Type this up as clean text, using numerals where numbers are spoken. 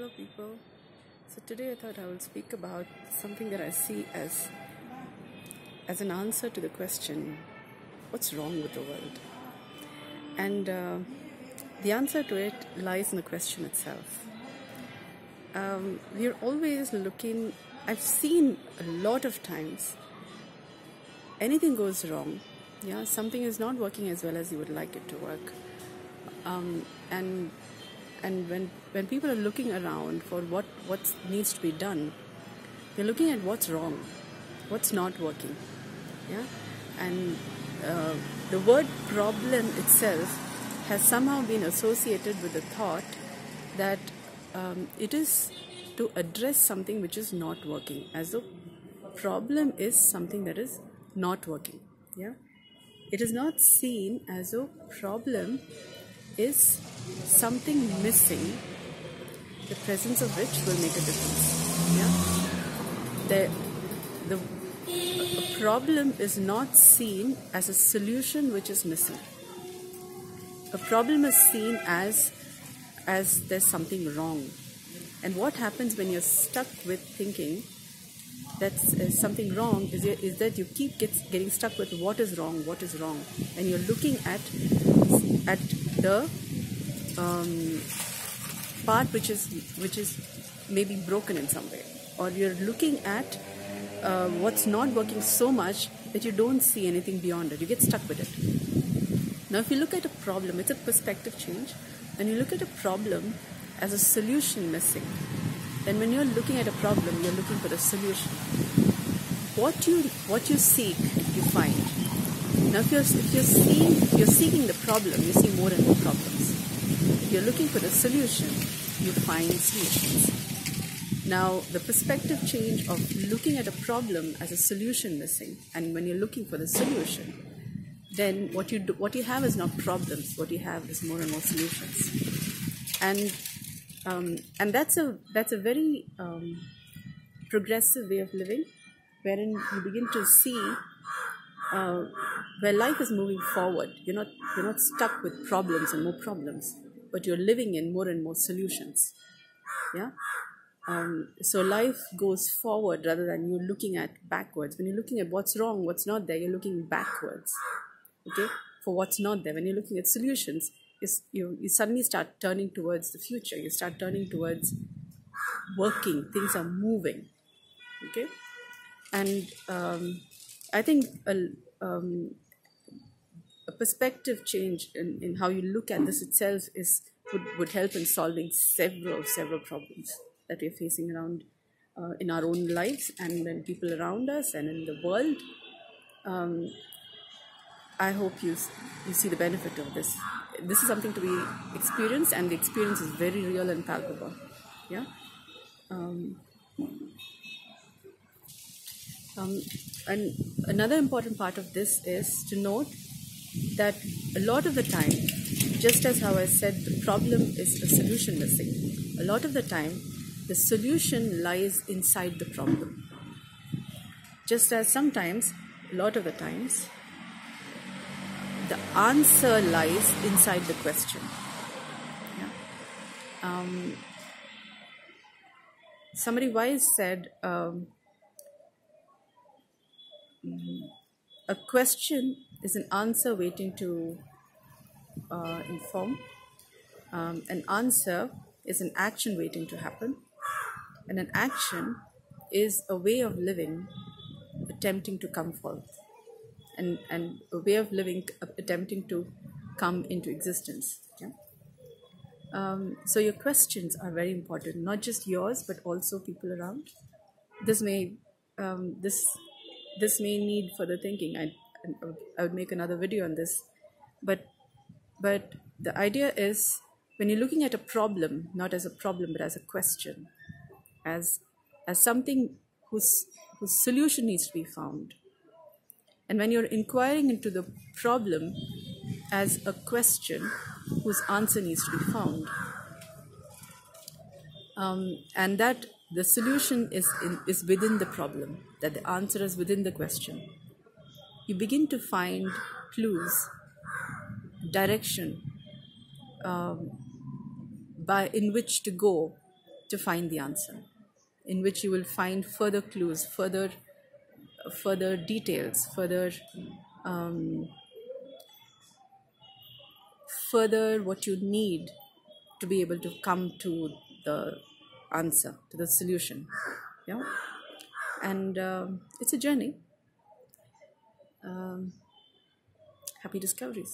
Hello people. So today I thought I will speak about something that I see as an answer to the question, what's wrong with the world? And the answer to it lies in the question itself. We're always looking, I've seen a lot of times, anything goes wrong. Yeah, something is not working as well as you would like it to work. And when people are looking around for what needs to be done, they're looking at what's wrong, what's not working. Yeah, and the word problem itself has somehow been associated with the thought that it is to address something which is not working, as though problem is something that is not working. Yeah, it is not seen as though problem is something missing, the presence of which will make a difference. Yeah, a problem is not seen as a solution which is missing. A problem is seen as there's something wrong. And what happens when you're stuck with thinking that something wrong is that you keep getting stuck with what is wrong, and you're looking at the part which is maybe broken in some way, or you're looking at what's not working so much that you don't see anything beyond it. You get stuck with it. Now, if you look at a problem, it's a perspective change. When you look at a problem as a solution missing, then when you're looking at a problem, you're looking for a solution. What you seek, you find. Now, if you're seeking the problem, you see more and more problems. If you're looking for the solution, you find solutions. Now, the perspective change of looking at a problem as a solution missing, and when you're looking for the solution, then what you have is not problems. What you have is more and more solutions. And that's a very progressive way of living, wherein you begin to see where life is moving forward. You're not stuck with problems and more problems, but you're living in more and more solutions. Yeah. So life goes forward rather than you looking at backwards. When you're looking at what's wrong, what's not there, you're looking backwards. Okay, for what's not there. When you're looking at solutions, you suddenly start turning towards the future. You start turning towards working. Things are moving. Okay, and I think a perspective change in how you look at this itself would help in solving several problems that we're facing around in our own lives and in people around us and in the world. I hope you see the benefit of this. This is something to be experienced, and the experience is very real and palpable. Yeah. And another important part of this is to note that a lot of the time, just as how I said the problem is a solution missing, a lot of the time the solution lies inside the problem. Just as sometimes, a lot of the times, the answer lies inside the question. Yeah. Somebody wise said, a question is an answer waiting to inform. An answer is an action waiting to happen. And an action is a way of living attempting to come forth. And a way of living attempting to come into existence. Yeah? So your questions are very important, not just yours, but also people around. This may need further thinking. I would make another video on this, but the idea is, when you're looking at a problem, not as a problem but as a question, as something whose solution needs to be found. And when you're inquiring into the problem as a question whose answer needs to be found, and that the solution is within the problem, that the answer is within the question, you begin to find clues, direction, in which to go to find the answer, in which you will find further clues, further details, further what you need to be able to come to the answer, to the solution. Yeah, and it's a journey. Happy discoveries.